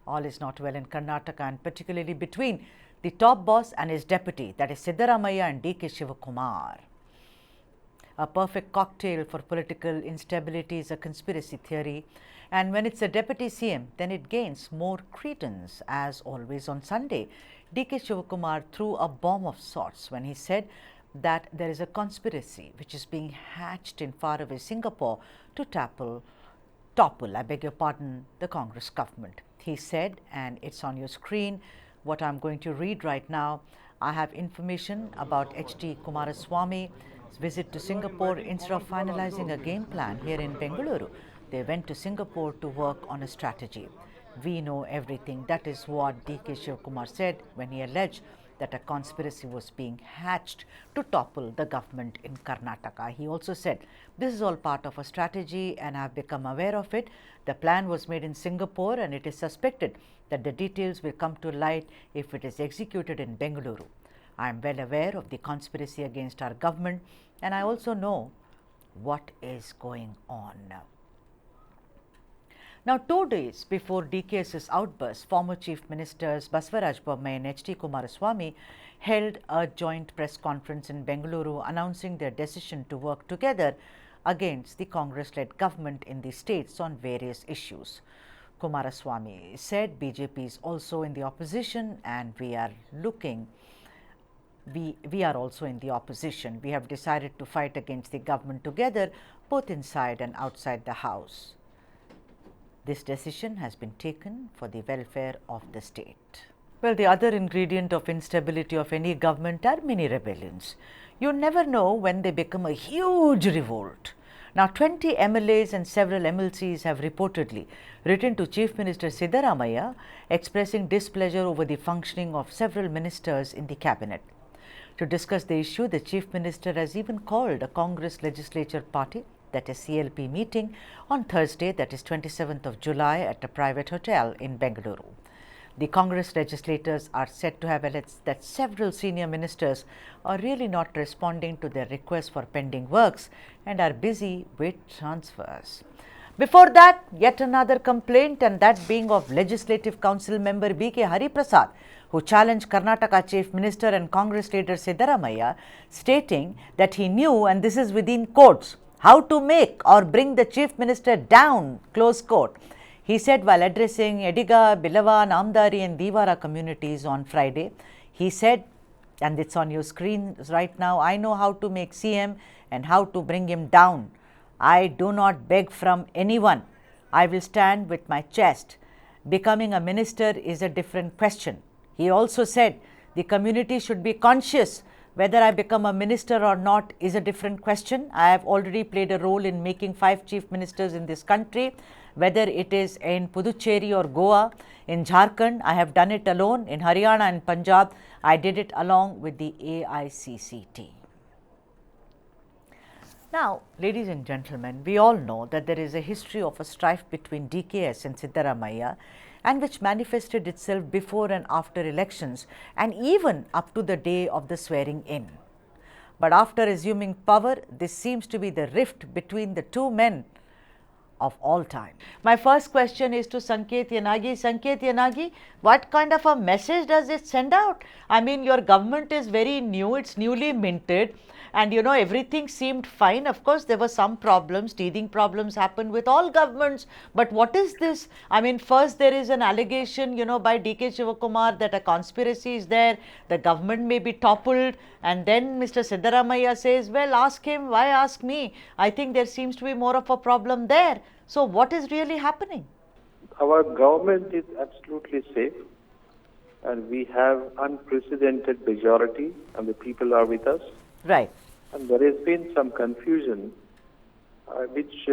All is not well in Karnataka, and particularly between the top boss and his deputy, that is Siddaramaiah and DK Shivakumar. A perfect cocktail for political instability is a conspiracy theory, and when it's a deputy CM, then it gains more credence. As always on Sunday, DK Shivakumar threw a bomb of sorts when he said that there is a conspiracy which is being hatched in faraway Singapore to topple, I beg your pardon, the Congress government. He said, and it's on your screen, what I'm going to read right now. I have information about H.D. Kumaraswamy's visit to Singapore. Instead of finalizing a game plan here in Bengaluru, they went to Singapore to work on a strategy. We know everything. That is what DK Shivakumar said when he alleged that a conspiracy was being hatched to topple the government in Karnataka. He also said, this is all part of a strategy and I have become aware of it. The plan was made in Singapore and it is suspected that the details will come to light if it is executed in Bengaluru. I am well aware of the conspiracy against our government and I also know what is going on. Now, 2 days before DKS's outburst, former Chief Ministers Basavaraj Bommai and H.D. Kumaraswamy held a joint press conference in Bengaluru announcing their decision to work together against the Congress-led government in the states on various issues. Kumaraswamy said BJP is also in the opposition and we are also in the opposition. We have decided to fight against the government together, both inside and outside the house. This decision has been taken for the welfare of the state. Well, the other ingredient of instability of any government are mini rebellions. You never know when they become a huge revolt. Now, 20 MLAs and several MLCs have reportedly written to Chief Minister Siddaramaiah expressing displeasure over the functioning of several ministers in the cabinet. To discuss the issue, the Chief Minister has even called a Congress Legislature Party, that is CLP, meeting on Thursday, that is 27th of July, at a private hotel in Bengaluru. The Congress legislators are said to have alleged that several senior ministers are really not responding to their requests for pending works and are busy with transfers. Before that, yet another complaint, and that being of Legislative Council member BK Hariprasad, who challenged Karnataka Chief Minister and Congress leader Siddaramaiah, stating that he knew, and this is within quotes, how to make or bring the Chief Minister down, close quote. He said while addressing Ediga, Bilava, Namdari and Divara communities on Friday, he said, and it's on your screen right now, I know how to make CM and how to bring him down. I do not beg from anyone. I will stand with my chest. Becoming a minister is a different question. He also said the community should be conscious. Whether I become a minister or not is a different question. I have already played a role in making 5 chief ministers in this country, whether it is in Puducherry or Goa. In Jharkhand, I have done it alone. In Haryana and Punjab, I did it along with the AICCT. Now, ladies and gentlemen, we all know that there is a history of a strife between DKS and Siddaramaiah, and which manifested itself before and after elections and even up to the day of the swearing in. But after assuming power, this seems to be the rift between the two men of all time. My first question is to Sanket Yenagi. Sanket Yenagi, what kind of a message does it send out? I mean, your government is very new, it's newly minted, and you know, everything seemed fine. Of course, there were some problems, teething problems happen with all governments. But what is this? I mean, first there is an allegation, you know, by DK Shivakumar that a conspiracy is there, the government may be toppled. And then Mr. Siddaramaiah says, well, ask him, why ask me? I think there seems to be more of a problem there. So what is really happening? Our government is absolutely safe. And we have unprecedented majority and the people are with us. Right. And there has been some confusion, which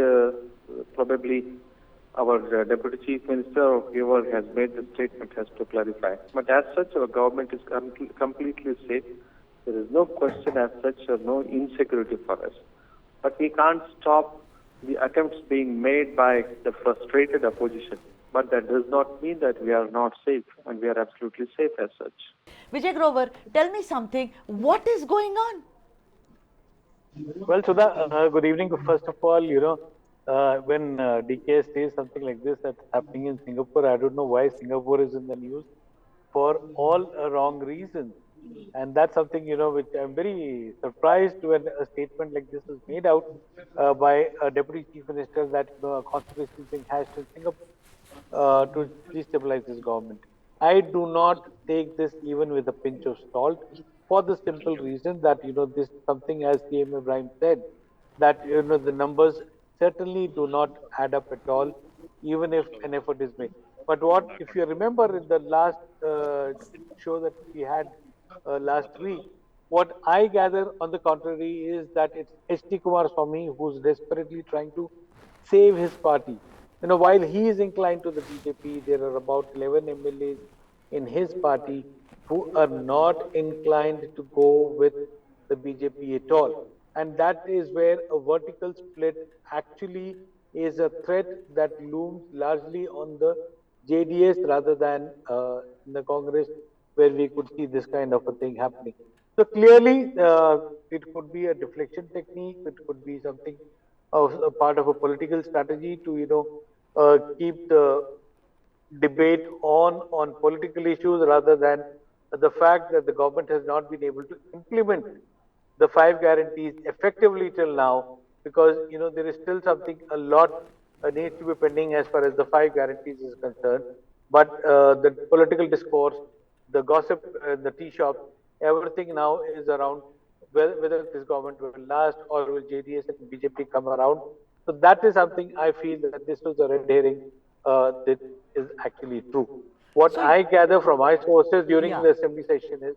probably our Deputy Chief Minister or whoever has made the statement has to clarify. But as such, our government is completely safe. There is no question as such or no insecurity for us. But we can't stop the attempts being made by the frustrated opposition. But that does not mean that we are not safe, and we are absolutely safe as such. Vijay Grover, tell me something. What is going on? Well, Sudha, good evening. First of all, when DK says something like this that's happening in Singapore, I don't know why Singapore is in the news for all wrong reasons. And that's something, which I'm very surprised when a statement like this is made out by a deputy chief minister that, a conspiracy is being hatched in Singapore to destabilize this government. I do not take this even with a pinch of salt for the simple reason that, this is something as CM Ibrahim said, that, the numbers certainly do not add up at all, even if an effort is made. But what, if you remember in the last show that we had last week, what I gather on the contrary is that it's H.D. Kumar Swamy who's desperately trying to save his party. While he is inclined to the BJP, there are about 11 MLAs in his party who are not inclined to go with the BJP at all. And that is where a vertical split actually is a threat that looms largely on the JDS rather than in the Congress, where we could see this kind of a thing happening. So clearly, it could be a deflection technique. It could be something of a part of a political strategy to keep the debate on political issues rather than the fact that the government has not been able to implement the five guarantees effectively till now, because there is still something a lot needs to be pending as far as the five guarantees is concerned. But the political discourse, the gossip, the tea shops, everything now is around whether this government will last or will JDS and BJP come around. So that is something I feel that this was a red herring that is actually true. What So, I gather from my sources during yeah. the assembly session is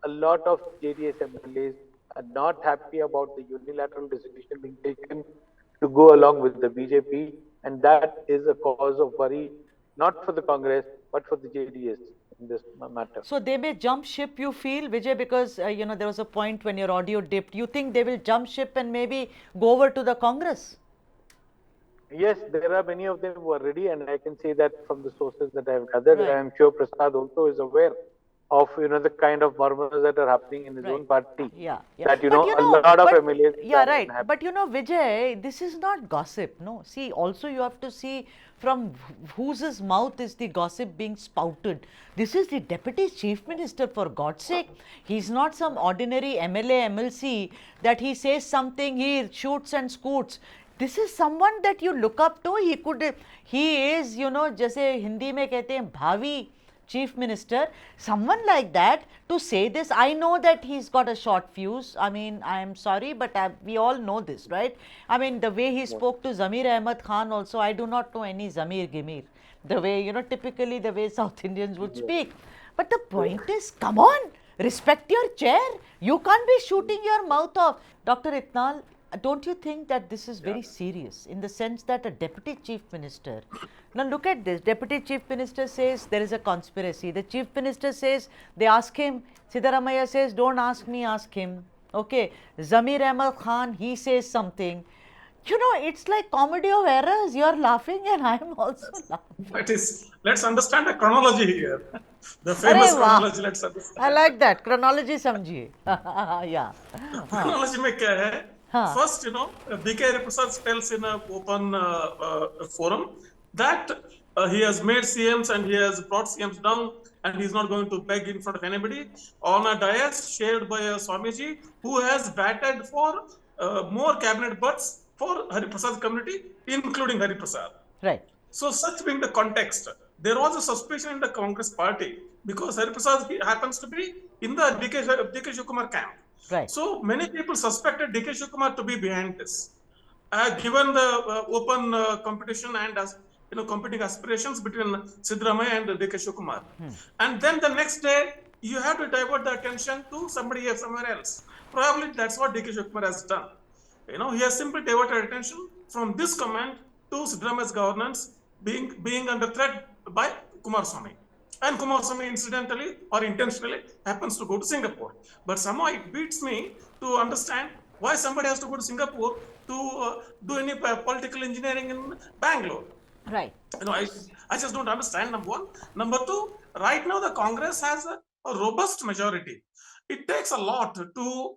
a lot of JDS MLAs are not happy about the unilateral decision being taken to go along with the BJP, and that is a cause of worry, not for the Congress, but for the JDS in this matter. So they may jump ship, you feel, Vijay, because there was a point when your audio dipped. You think they will jump ship and maybe go over to the Congress? Yes, there are many of them who are ready, and I can say that from the sources that I have gathered. Right. I am sure Prasad also is aware of the kind of murmurs that are happening in his Right. own party. Yeah, yeah. That But a lot of MLAs yeah, are right. unhappy. But Vijay, this is not gossip. No, see, also you have to see from whose mouth is the gossip being spouted. This is the deputy chief minister, for God's sake. He's not some ordinary MLA, MLC that he says something, he shoots and scoots. This is someone that you look up to. He is, जैसे हिंदी में कहते हैं भावी chief minister, someone like that to say this. I know that he's got a short fuse. I mean, I am sorry, but we all know this, right? I mean, the way he spoke to Zamir Ahmad Khan also, I do not know any Zamir Gimir. The way, typically the way South Indians would speak. But the point is, come on, respect your chair. You can't be shooting your mouth off. Dr. Itnal, don't you think that this is very serious in the sense that a deputy chief minister, now look at this, deputy chief minister says there is a conspiracy, the chief minister says, they ask him, Siddaramaiah says don't ask me, ask him, okay, Zamir Ahmad Khan, he says something, it's like comedy of errors. You are laughing and I am also laughing. Let's understand the chronology here. The famous chronology, let's understand. I like that. Chronology samjhiye. Yeah. Chronology mein kya hai? First, DK Prasad tells in an open forum that he has made CMs and he has brought CMs down and he's not going to beg in front of anybody on a dais shared by a Swamiji who has batted for more cabinet berths for Hari Prasad's community, including Hari Prasad. Right. So, such being the context, there was a suspicion in the Congress party because Hari Prasad happens to be in the DK Shivakumar camp. Right. So, many people suspected DK Shivakumar to be behind this. Given the open competition and competing aspirations between Siddaramaiah and DK Shivakumar. And then the next day, you have to divert the attention to somebody else, somewhere else. Probably that's what DK Shivakumar has done. He has simply diverted attention from this comment to Siddaramaiah's governance being under threat by Kumar Swamy. And Kumar Swamy incidentally or intentionally happens to go to Singapore. But somehow it beats me to understand why somebody has to go to Singapore to do any political engineering in Bangalore. Right. I just don't understand, number one. Number two, right now the Congress has a robust majority. It takes a lot to,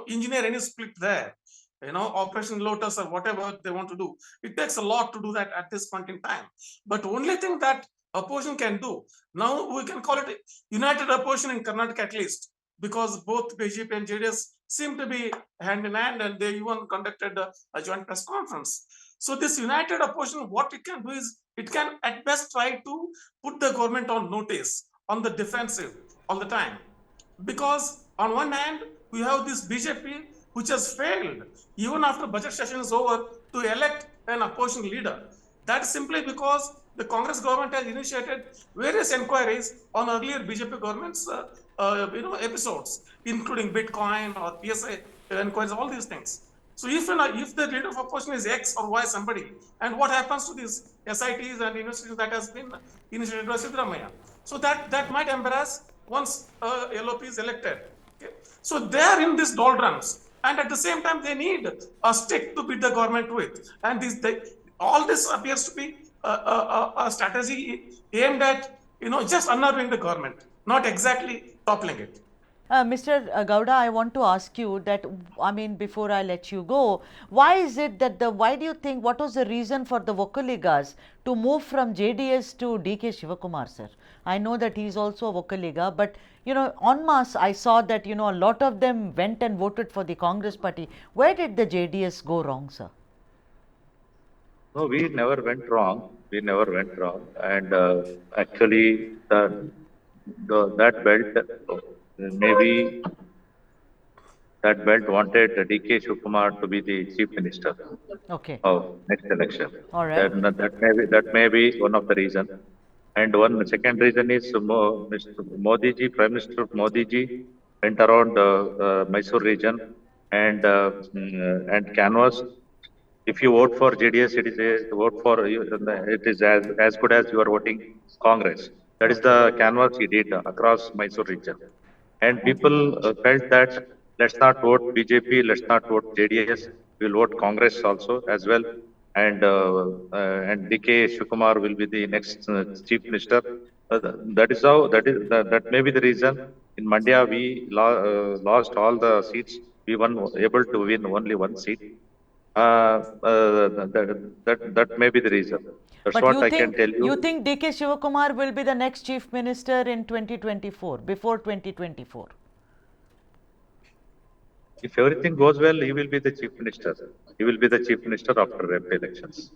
engineer any split there. Operation Lotus or whatever they want to do. It takes a lot to do that at this point in time. But only thing that opposition can do, now we can call it a united opposition in Karnataka at least, because both BJP and JDS seem to be hand in hand, and they even conducted a joint press conference. So this united opposition, what it can do is, it can at best try to put the government on notice, on the defensive all the time. Because on one hand, we have this BJP, which has failed, even after budget session is over, to elect an opposition leader. That's simply because the Congress government has initiated various inquiries on earlier BJP government's episodes, including Bitcoin or PSA inquiries, all these things. So if the leader of opposition is X or Y somebody, and what happens to these SITs and investigations that has been initiated by Siddaramaiah? So that might embarrass once LOP is elected. Okay? So they are in this doldrums, and at the same time they need a stick to beat the government with. And all this appears to be a strategy aimed at just unnerving the government, not exactly toppling it. Mr. Gowda, I want to ask you that, I mean, before I let you go, why is it that why do you think, what was the reason for the Vocaligas to move from JDS to DK Shivakumar, sir? I know that he is also a Vocaliga, but en masse, I saw that, a lot of them went and voted for the Congress party. Where did the JDS go wrong, sir? No, we never went wrong. We never went wrong. And actually, that belt, maybe that belt wanted DK Shivakumar to be the chief minister of next election. All right. That may be one of the reasons. And one second reason is Mr. Modi ji, Prime Minister Modi ji went around Mysore region and canvassed. If you vote for JDS, it is it is as good as you are voting Congress. That is the canvass he did across Mysore region. And people felt that let's not vote BJP, let's not vote JDS, we'll vote Congress also as well. And DK Shivakumar will be the next chief minister. That may be the reason. In Mandya, we lost all the seats. We were able to win only one seat. That may be the reason. That's but what I can tell you. You think DK Shivakumar will be the next chief minister in 2024, before 2024? If everything goes well, he will be the chief minister. He will be the chief minister after MP elections.